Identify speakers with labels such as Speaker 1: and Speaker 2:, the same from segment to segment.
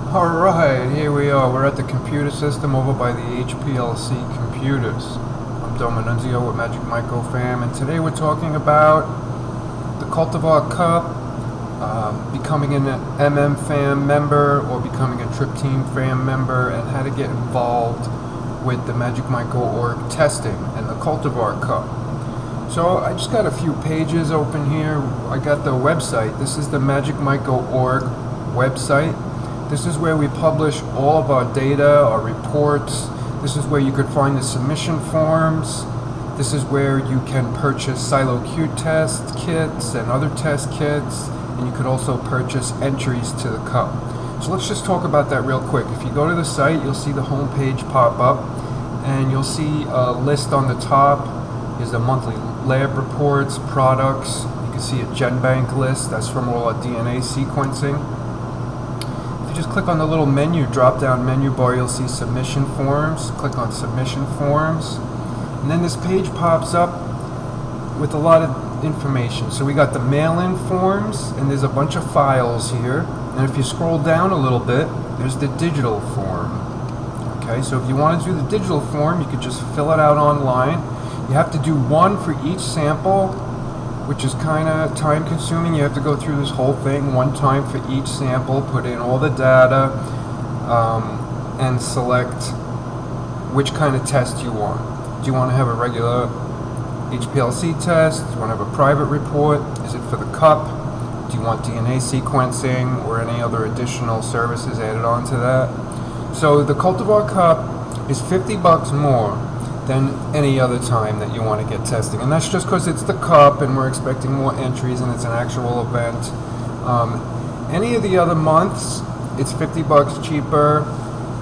Speaker 1: Alright, here we are. We're at the computer system over by the HPLC computers. I'm Doma with Magic Myco fam, and today we're talking about the Cultivar Cup, becoming an MM fam member or becoming a Trip Team fam member, and how to get involved with the Magic Myco org testing and the Cultivar Cup. So I just got a few pages open here. I got the website. This is the Magic Myco org website. This is where we publish all of our data, our reports. This is where you could find the submission forms. This is where you can purchase Silo Q test kits and other test kits, and you could also purchase entries to the cup. So let's just talk about that real quick. If you go to the site, you'll see the home page pop up, and you'll see a list on the top. Is the monthly lab reports, products. You can see a GenBank list. That's from all our DNA sequencing. Just click on the little menu, drop-down menu bar, you'll see submission forms. Click on submission forms, and then this page pops up with a lot of information. So we got the mail-in forms, and there's a bunch of files here. And if you scroll down a little bit, there's the digital form. Okay, so if you want to do the digital form, you could just fill it out online. You have to do one for each sample, which is kind of time consuming. You have to go through this whole thing one time for each sample, put in all the data, and select which kind of test you want. Do you want to have a regular HPLC test? Do you want to have a private report? Is it for the cup? Do you want DNA sequencing or any other additional services added on to that? So the Cultivar Cup is $50 more than any other time that you want to get testing, and that's just because it's the cup and we're expecting more entries and it's an actual event. Any of the other months it's $50 cheaper,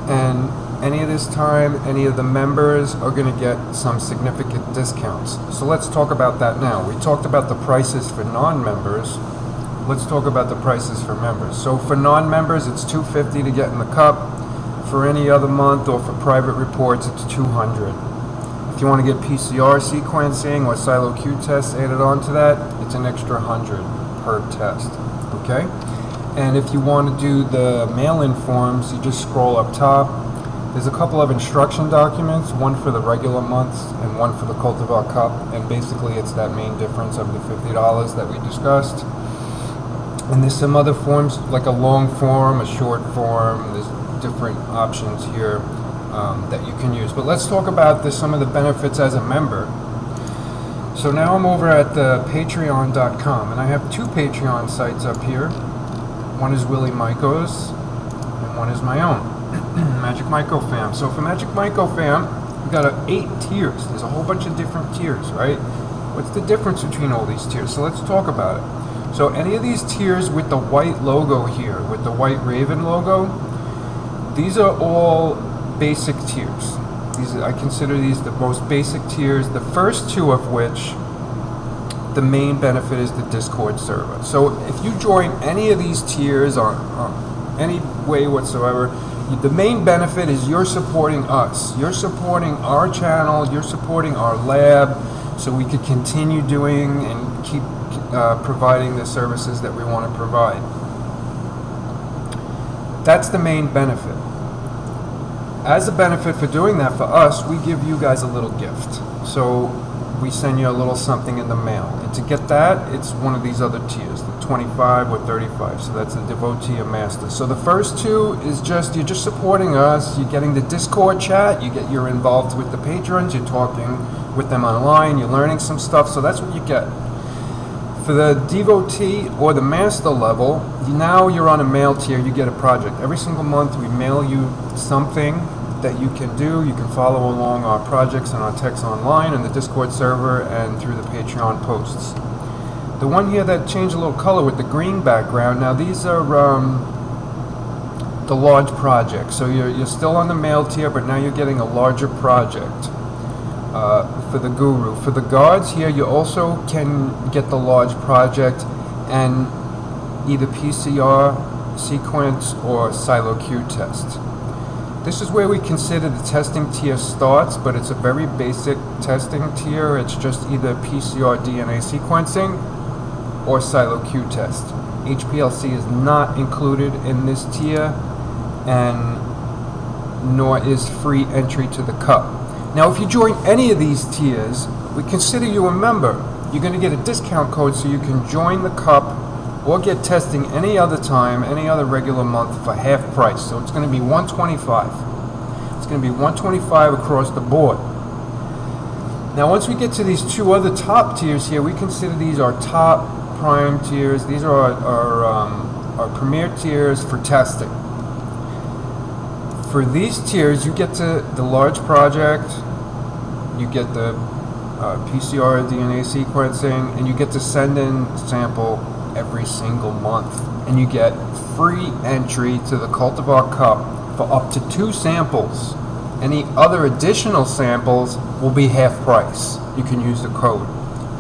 Speaker 1: and any of this time any of the members are going to get some significant discounts. So let's talk about that now. We talked about the prices for non-members. Let's talk about the prices for members. So for non-members it's $250 to get in the cup. For any other month or for private reports it's $200. If you want to get PCR sequencing or Silo Q tests added onto that, it's an extra $100 per test. Okay? And if you want to do the mail-in forms, you just scroll up top. There's a couple of instruction documents, one for the regular months and one for the Cultivar Cup, and basically it's that main difference of the $50 that we discussed. And there's some other forms, like a long form, a short form. There's different options here that you can use. But let's talk about some of the benefits as a member. So now I'm over at the patreon.com, and I have two Patreon sites up here. One is Willy Myco's and one is my own, Magic Myco fam. So for Magic Myco fam, we've got 8 tiers. There's a whole bunch of different tiers, right? What's the difference between all these tiers? So let's talk about it. So any of these tiers with the white logo here, with the white raven logo, these are all basic tiers. I consider these the most basic tiers, the first two of which the main benefit is the Discord server. So if you join any of these tiers or any way whatsoever, the main benefit is you're supporting us. You're supporting our channel, you're supporting our lab, so we could continue doing and keep providing the services that we want to provide. That's the main benefit. As a benefit for doing that for us, we give you guys a little gift. So we send you a little something in the mail. And to get that, it's one of these other tiers, the 25 or 35. So that's a devotee or master. So the first two is you're just supporting us. You're getting the Discord chat. You're involved with the patrons. You're talking with them online. You're learning some stuff. So that's what you get. For the devotee or the master level, now you're on a mail tier. You get a project. Every single month we mail you something that you can do. You can follow along our projects and our texts online in the Discord server and through the Patreon posts. The one here that changed a little color with the green background, now these are the large projects. So you're still on the mail tier, but now you're getting a larger project. For the guru. For the guards here, you also can get the large project and either PCR sequence or Silo Q test. This is where we consider the testing tier starts, but it's a very basic testing tier. It's just either PCR DNA sequencing or Silo Q test. HPLC is not included in this tier, and nor is free entry to the cup. Now, if you join any of these tiers, we consider you a member. You're going to get a discount code so you can join the cup or get testing any other time, any other regular month for half price. So it's going to be $125. It's going to be $125 across the board. Now, once we get to these two other top tiers here, we consider these our top prime tiers. These are our premier tiers for testing. For these tiers, you get to the large project, you get the PCR DNA sequencing, and you get to send in sample every single month. And you get free entry to the Cultivar Cup for up to 2 samples. Any other additional samples will be half price. You can use the code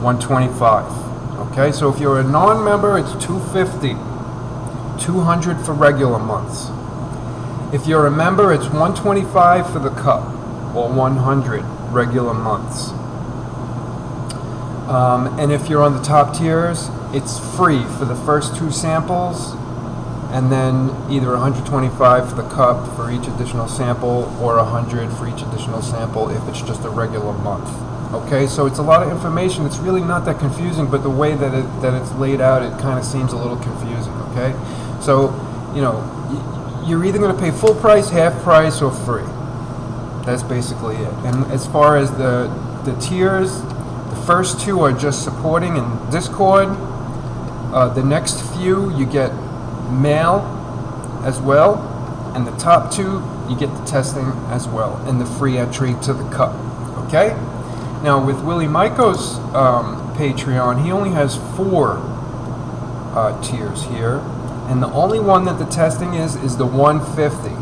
Speaker 1: 125. Okay, so if you're a non-member, it's $250, $200 for regular months. If you're a member, it's $125 for the cup, or $100 regular months. And if you're on the top tiers, it's free for the first 2 samples, and then either $125 for the cup for each additional sample, or $100 for each additional sample if it's just a regular month. Okay, so it's a lot of information. It's really not that confusing, but the way that it's laid out, it kind of seems a little confusing. Okay, so you're either going to pay full price, half price, or free. That's basically it. And as far as the tiers, the first 2 are just supporting in Discord. The next few you get mail as well, and the top 2 you get the testing as well, and the free entry to the cup. Okay. Now with Willy Myco's Patreon, he only has 4 tiers here. And the only one that the testing is the 150.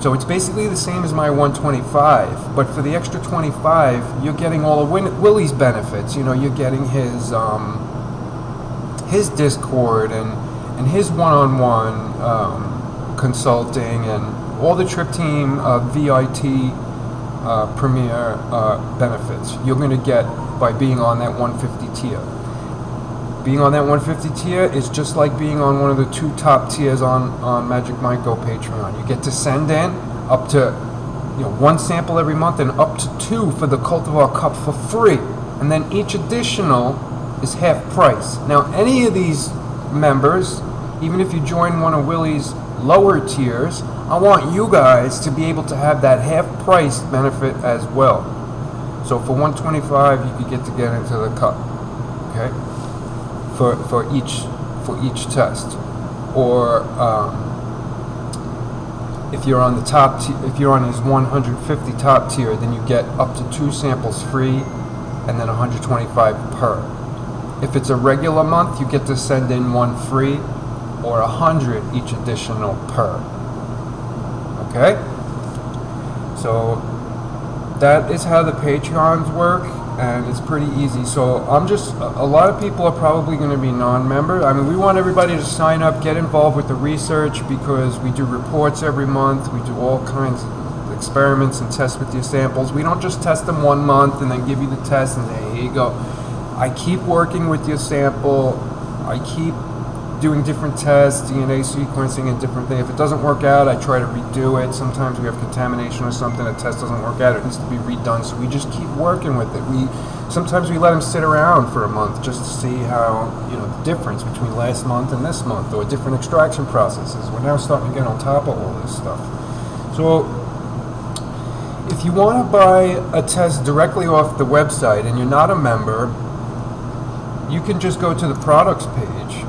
Speaker 1: So it's basically the same as my 125, but for the extra 25, you're getting all of Willy's benefits. You're getting his Discord and his one-on-one consulting and all the Trip Team VIT Premier benefits you're going to get by being on that 150 tier. Being on that 150 tier is just like being on one of the 2 top tiers on Magic Myco Patreon. You get to send in up to 1 sample every month and up to 2 for the Cultivar Cup for free. And then each additional is half price. Now, any of these members, even if you join one of Willy's lower tiers, I want you guys to be able to have that half price benefit as well. So for $125, you could get into the cup. Okay. For each test, or if you're on the top, if you're on his 150 top tier, then you get up to 2 samples free, and then $125 per. If it's a regular month, you get to send in 1 free, or $100 each additional per. Okay, so that is how the Patreons work. And it's pretty easy. So a lot of people are probably going to be non-member. I mean, we want everybody to sign up, get involved with the research, because we do reports every month. We do all kinds of experiments and tests with your samples. We don't just test them 1 month and then give you the test and say, here you go. I keep working with your sample. I keep doing different tests, DNA sequencing and different things. If it doesn't work out, I try to redo it. Sometimes we have contamination or something, a test doesn't work out, it needs to be redone, so we just keep working with it. Sometimes we let them sit around for a month just to see how, the difference between last month and this month, or different extraction processes. We're now starting to get on top of all this stuff. So if you want to buy a test directly off the website and you're not a member, you can just go to the products page.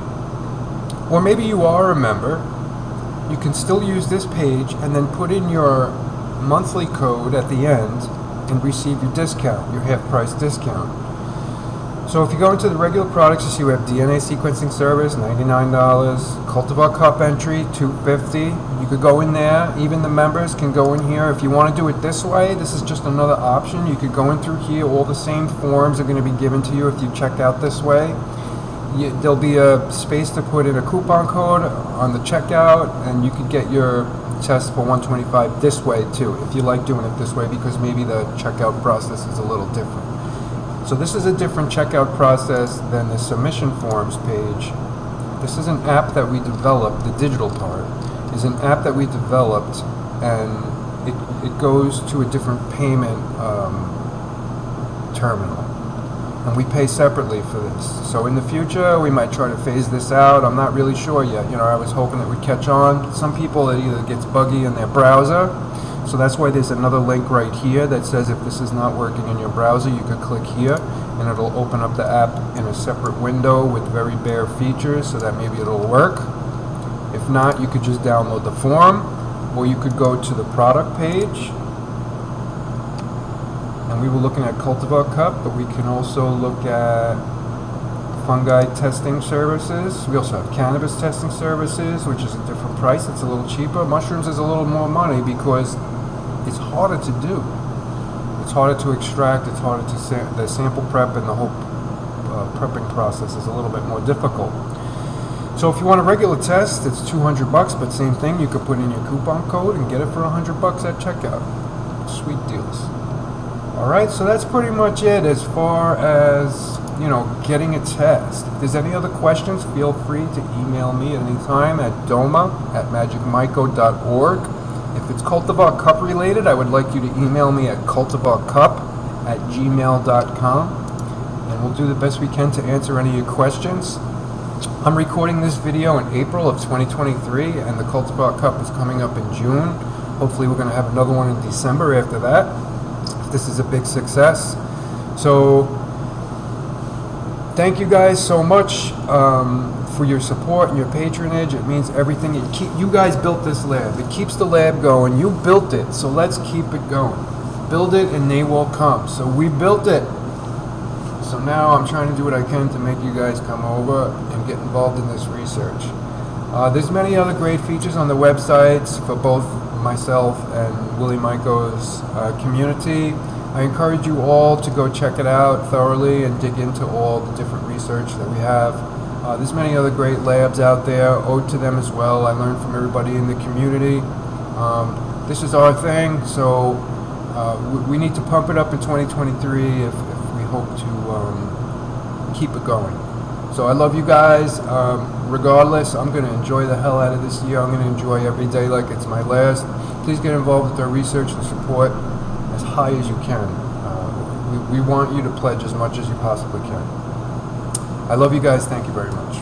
Speaker 1: Or maybe you are a member, you can still use this page and then put in your monthly code at the end and receive your discount, your half price discount. So if you go into the regular products, you see we have DNA sequencing service, $99, Cultivar Cup entry, $250. You could go in there, even the members can go in here. If you want to do it this way, this is just another option. You could go in through here, all the same forms are going to be given to you if you check out this way. There'll be a space to put in a coupon code on the checkout, and you could get your test for $125 this way too, if you like doing it this way, because maybe the checkout process is a little different. So this is a different checkout process than the submission forms page. This is an app that we developed, the digital part, is an app that we developed, and it goes to a different payment terminal, and we pay separately for this. So in the future, we might try to phase this out. I'm not really sure yet. You know, I was hoping it would catch on. Some people, it either gets buggy in their browser, so that's why there's another link right here that says if this is not working in your browser, you could click here, and it'll open up the app in a separate window with very bare features, so that maybe it'll work. If not, you could just download the form, or you could go to the product page. And we were looking at Cultivar Cup, but we can also look at fungi testing services. We also have cannabis testing services, which is a different price. It's a little cheaper. Mushrooms is a little more money because it's harder to do. It's harder to extract. It's harder to the sample prep, and the whole prepping process is a little bit more difficult. So if you want a regular test, it's $200, but same thing. You could put in your coupon code and get it for $100 at checkout. Sweet deals. All right, so that's pretty much it as far as, you know, getting a test. If there's any other questions, feel free to email me at any time at doma@magicmyco.org. If it's Cultivar Cup related, I would like you to email me at cultivarcup@gmail.com, and we'll do the best we can to answer any of your questions. I'm recording this video in April of 2023, and the Cultivar Cup is coming up in June. Hopefully we're going to have another one in December after that, if this is a big success. So thank you guys so much for your support and your patronage. It means everything. You guys built this lab. It keeps the lab going. You built it, so let's keep it going. Build it and they will come. So we built it. So now I'm trying to do what I can to make you guys come over and get involved in this research. There's many other great features on the websites for both myself and Willy Myco's community. I encourage you all to go check it out thoroughly and dig into all the different research that we have. There's many other great labs out there, owed to them as well. I learned from everybody in the community. This is our thing, so we need to pump it up in 2023 if we hope to keep it going. So I love you guys. Regardless, I'm going to enjoy the hell out of this year. I'm going to enjoy every day like it's my last. Please get involved with our research and support as high as you can. We want you to pledge as much as you possibly can. I love you guys. Thank you very much.